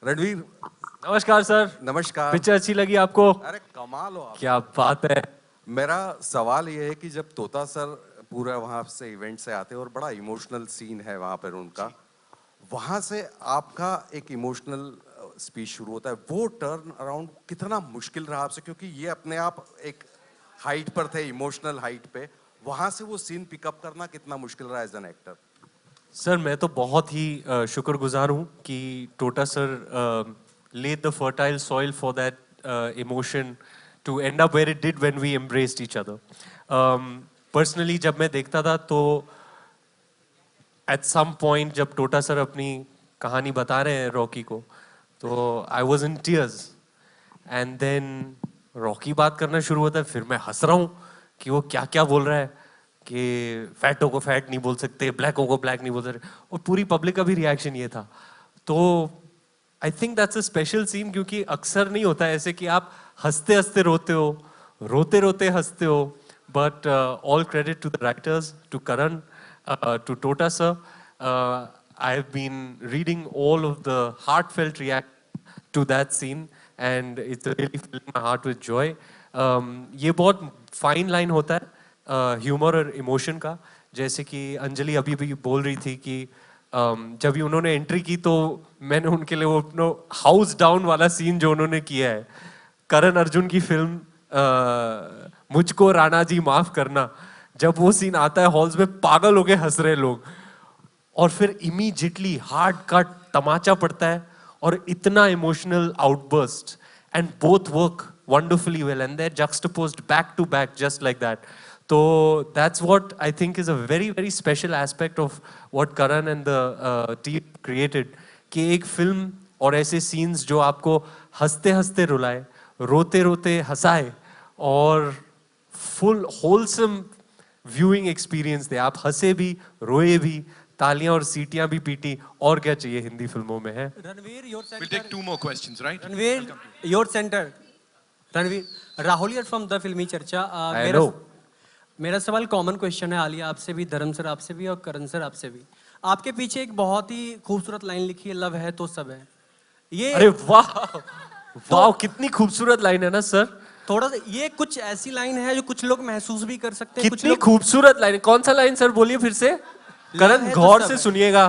रणवीर, नमस्कार सर। नमस्कार। पिक्चर अच्छी लगी आपको? अरे कमाल हो आप। क्या बात है। मेरा सवाल ये है कि जब तोता सर पूरा वहां से इवेंट से आते हैं और बड़ा इमोशनल सीन है वहां पर उनका, वहां से आपका एक इमोशनल स्पीच शुरू होता है, वो टर्न अराउंड कितना मुश्किल रहा आपसे? क्योंकि ये अपने आप एक हाइट पर थे, इमोशनल हाइट पे, वहां से वो सीन पिकअप करना कितना मुश्किल रहा एज एन एक्टर? सर मैं तो बहुत ही शुक्रगुजार हूँ कि टोटा sir laid the fertile soil for that emotion to end up where it did when we embraced each other. Personally जब मैं देखता था तो at some point जब टोटा सर अपनी कहानी बता रहे हैं रॉकी को, तो I was in tears. And then Rocky बात करना शुरू होता है, फिर मैं हंस रहा हूँ कि वो क्या क्या बोल रहा है कि फैटों को फैट नहीं बोल सकते, ब्लैकों को ब्लैक नहीं बोल सकते, और पूरी पब्लिक का भी रिएक्शन ये था। तो I think that's a special scene, क्योंकि अक्सर नहीं होता ऐसे कि आप हंसते हंसते रोते हो, रोते रोते हंसते हो। But all credit to the writers, to Karan, to Tota sir. I have been reading all of the heartfelt react to that scene and it's really filling my heart with joy. ये बहुत फाइन लाइन होता है humour और emotion का। जैसे कि अंजलि अभी भी बोल रही थी कि जब भी उन्होंने एंट्री की तो मैंने उनके लिए वो अपना हाउस डाउन वाला सीन जो उन्होंने किया है, करण अर्जुन की फिल्म मुझको राणा जी माफ करना, जब वो सीन आता है हॉल्स में पागल हो गए हंस रहे लोग, और फिर इमीडिएटली हार्ड कट तमाचा पड़ता है और इतना emotional outburst, and both work wonderfully well and they juxtaposed back to back just like that. तो that's what I think is a very very special aspect of what Karan and the team created, कि एक film और ऐसे scenes जो आपको हंसते हंसते रुलाए, रोते रोते हंसाए, और फुल होलसम व्यूइंग एक्सपीरियंस दे। आप हंसे भी, रोए भी, तालियां और सीटियां भी पीटी, और क्या चाहिए हिंदी फिल्मों में है। Ranveer, your centre. We'll take two more questions, right? Ranveer, your centre. Ranveer, Rahul here from the फिल्मी चर्चा। हेलो। मेरा सवाल कॉमन क्वेश्चन है, आलिया आपसे भी, धर्म सर आपसे भी, और करण सर आपसे भी। आपके पीछे एक बहुत ही खूबसूरत लाइन लिखी है, लव है तो सब है। ये अरे वाह, वाह कितनी खूबसूरत लाइन है ना सर। थोड़ा सा ये कुछ ऐसी लाइन है जो कुछ लोग महसूस भी कर सकते हैं। कितनी खूबसूरत लाइन, कौन सा लाइन सर बोलिए फिर से, करण गौर से सुनिएगा।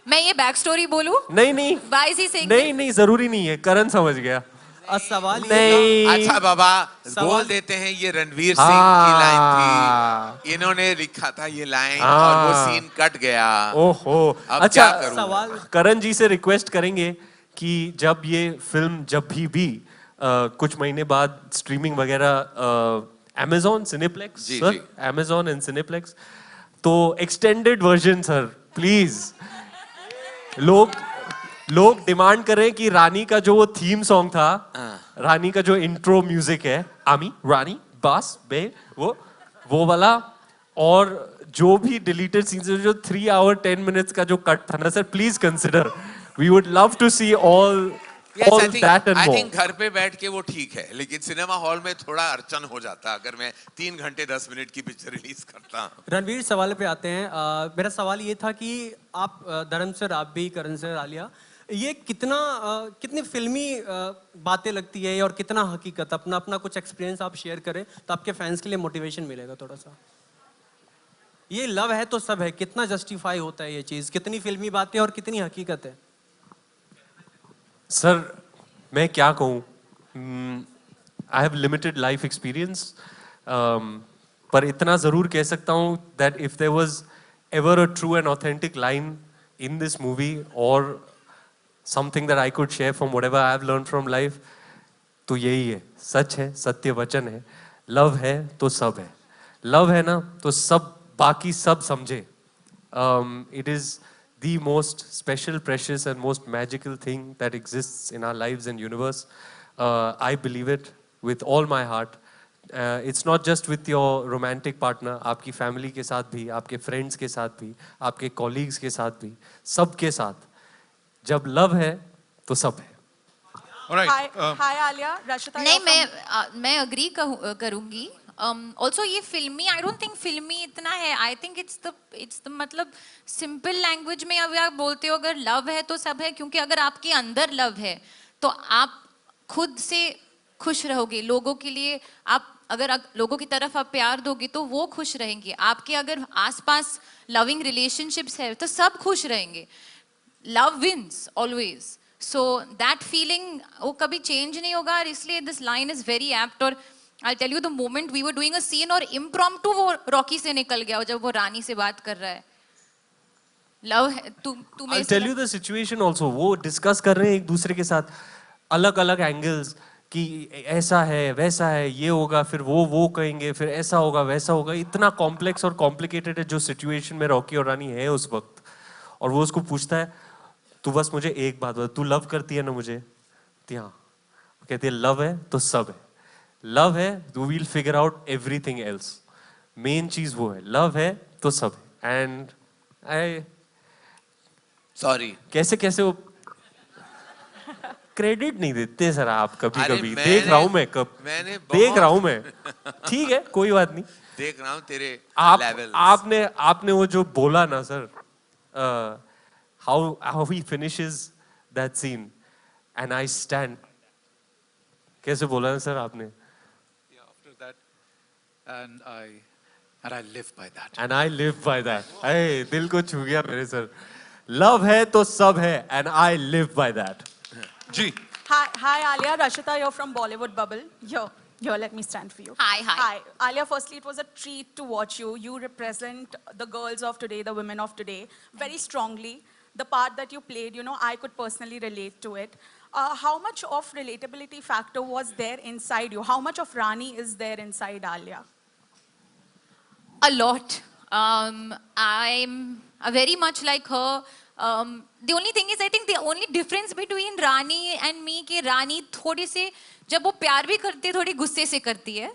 मैं ये बैक स्टोरी बोलूं? नहीं नहीं, Why is he saying नहीं नहीं, जरूरी नहीं है, करण समझ गया। सवाल नहीं, अच्छा बाबा बोल देते हैं, ये रणवीर सिंह की लाइन थी, इन्होंने लिखा था ये लाइन और वो सीन कट गया। ओहो, अच्छा सवाल करण जी से रिक्वेस्ट करेंगे कि जब ये फिल्म जब भी कुछ महीने बाद स्ट्रीमिंग वगैरह Amazon Cineplex, sir Amazon and Cineplex, तो एक्सटेंडेड वर्जन सर प्लीज। लोग डिमांड करें कि रानी का जो वो थीम सॉन्ग था, रानी का जो इंट्रो म्यूजिक है, आमी रानी बास बे, वो वाला, और जो भी डिलीटेड सीन्स, जो 3 hour 10 minutes का जो कट था ना sir, please consider, we would love to see all that and more. I think घर पे बैठ के वो ठीक है, लेकिन सिनेमा हॉल में थोड़ा अड़चन हो जाता अगर मैं 3 घंटे 10 मिनट की पिक्चर रिलीज करता। रणवीर, सवाल पे आते हैं। मेरा सवाल ये था कि आप धर्म सर, आप भी, करण सर, आलिया, ये कितनी फिल्मी बातें लगती है और कितना हकीकत, अपना अपना कुछ एक्सपीरियंस आप शेयर करें तो आपके फैंस के लिए मोटिवेशन मिलेगा थोड़ा सा। ये लव है तो सब है, कितना जस्टिफाई होता है ये चीज, कितनी फिल्मी बातें और कितनी हकीकत है? सर मैं क्या कहूँ, I have limited life experience, पर इतना जरूर कह सकता हूँ that if there was ever a true and authentic line in this movie, और something that I could share from whatever I have learned from life, तो यही है, सच है, सत्य वचन है, लव है तो सब है। लव है ना तो सब, बाकी सब समझे। It is the most special, precious and most magical thing that exists in our lives and universe. I believe it with all my heart. It's not just with your romantic partner, आपकी family के साथ भी, आपके friends के साथ भी, आपके colleagues के साथ भी, सबके साथ जब लव है तो सब है। हाय आलिया, रशिता। नहीं, मैं अग्री करूंगी ऑल्सो ये फिल्मी, आई डोंट थिंक फिल्मी इतना है. आई थिंक इट्स द मतलब सिंपल लैंग्वेज में अगर आप बोलते हो अगर लव है तो सब है, क्योंकि अगर आपके अंदर लव है तो आप खुद से खुश रहोगे. लोगों के लिए आप अगर लोगों की तरफ आप प्यार दोगे तो वो खुश रहेंगे. आपके अगर आसपास लविंग रिलेशनशिप्स है तो सब खुश रहेंगे. Love wins always. So that feeling वो कभी चेंज नहीं होगा, और इसलिए this line is very apt. और I tell you the moment we were doing a scene और इम्प्रॉम्प्टू वो रॉकी से निकल गया, और जब वो रानी से बात कर रहा है. लव है तू मेरे I'll से tell you the situation also. वो डिस्कस कर रहे हैं एक दूसरे के साथ अलग अलग एंगल्स कि ऐसा है वैसा है, ये होगा, फिर वो कहेंगे, फिर ऐसा होगा वैसा होगा. इतना कॉम्प्लेक्स और कॉम्प्लिकेटेड है जो सिचुएशन में रॉकी और रानी है उस वक्त. और वो उसको पूछता है तू बस मुझे एक बात बता, तू लव करती है ना मुझे? कहती है, हाँ. कहती है लव है तो सब है. लव है तो we'll figure out everything else. Main चीज वो है, लव है तो सब है. And I sorry. कैसे कैसे वो क्रेडिट नहीं देते सर आप कभी अरे कभी. मैंने- देख रहा हूँ मैं कब मैंने देख बहुत- रहा हूँ मैं. ठीक है कोई बात नहीं. देख रहा हूँ तेरे आप लेवल. आपने वो जो बोला ना sir, how he finishes that scene and I stand. कैसे बोला ना सर आपने? Yeah, after that, and I live by that. And I live by that. अरे दिल को छू गया मेरे सर. लव है तो सब है and I live by that. G. Hi, Alia. Rashita here from Bollywood Bubble. Here, let me stand for you. Hi. Alia, firstly, it was a treat to watch you. You represent the girls of today, the women of today, very strongly. The part that you played, I could personally relate to it. How much of relatability factor was there inside you? How much of Rani is there inside Alia? A lot. I'm very much like her. The only thing is, I think the only difference between Rani and me कि रानी थोड़ी से जब वो प्यार भी करती है थोड़ी गुस्से से करती है,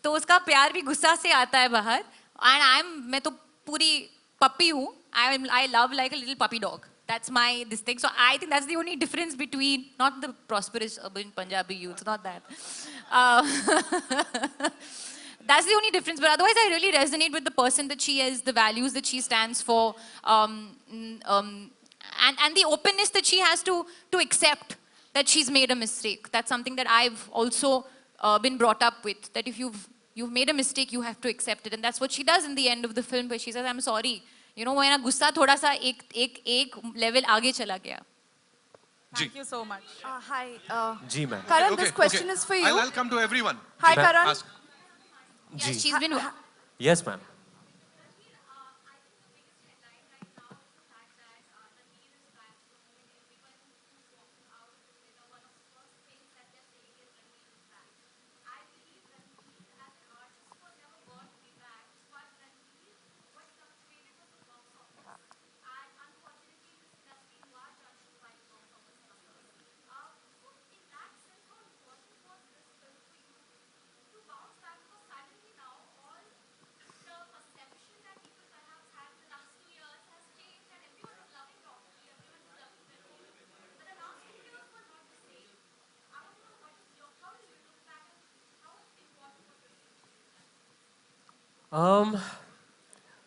तो उसका प्यार भी गुस्सा से आता है बाहर. And मैं तो पूरी पपी हूँ. I love like a little puppy dog. That's my this thing. So I think that's the only difference between not the prosperous urban Punjabi youth, not that. That's the only difference. But otherwise, I really resonate with the person that she is, the values that she stands for, and the openness that she has to accept that she's made a mistake. That's something that I've also been brought up with. That if you've made a mistake, you have to accept it, and that's what she does in the end of the film, where she says, "I'm sorry." You know, मेरा गुस्सा थोड़ा सा एक level आगे चला गया. Thank you so much. Hi, जी ma'am. Karan, this question is for you. I'll come to everyone. Hi, Ma'am, Karan. Ask. जी. Yes, she's been. Yes ma'am.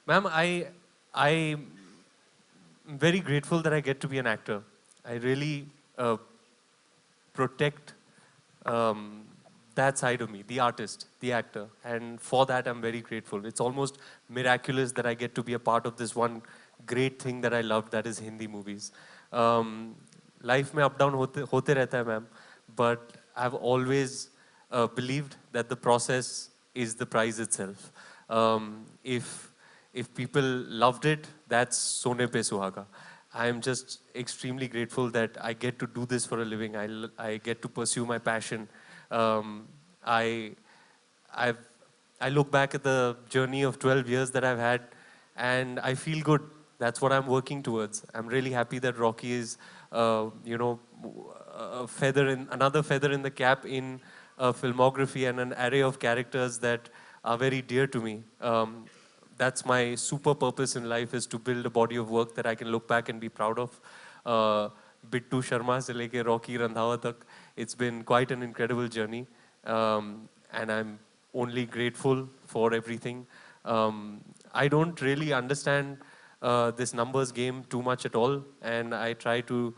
Ma'am, I'm very grateful that I get to be an actor. I really protect that side of me, the artist, the actor, and for that I'm very grateful. It's almost miraculous that I get to be a part of this one great thing that I love, that is Hindi movies. Life में up down होते रहता है ma'am, but I've always believed that the process is the prize itself. If people loved it, that's Sone Pe Suhaga. I am just extremely grateful that I get to do this for a living. I get to pursue my passion. I look back at the journey of 12 years that I've had, and I feel good. That's what I'm working towards. I'm really happy that Rocky is, another feather in the cap in a filmography and an array of characters that are very dear to me. That's my super purpose in life, is to build a body of work that I can look back and be proud of. Bittu Sharma se leke Rocky Randhawa tak, it's been quite an incredible journey. And I'm only grateful for everything. I don't really understand this numbers game too much at all, and I try to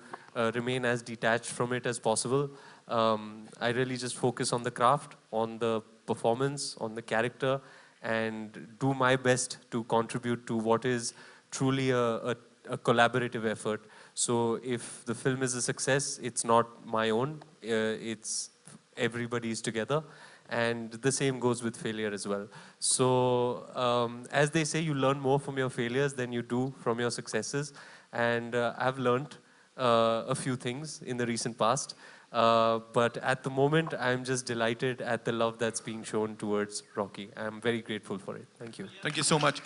remain as detached from it as possible. I really just focus on the craft, on the performance, on the character, and do my best to contribute to what is truly a collaborative effort. So if the film is a success, it's not my own, it's everybody's together. And the same goes with failure as well. So as they say, you learn more from your failures than you do from your successes. And I've learned a few things in the recent past. But at the moment, I'm just delighted at the love that's being shown towards Rocky. I'm very grateful for it. Thank you. Thank you so much.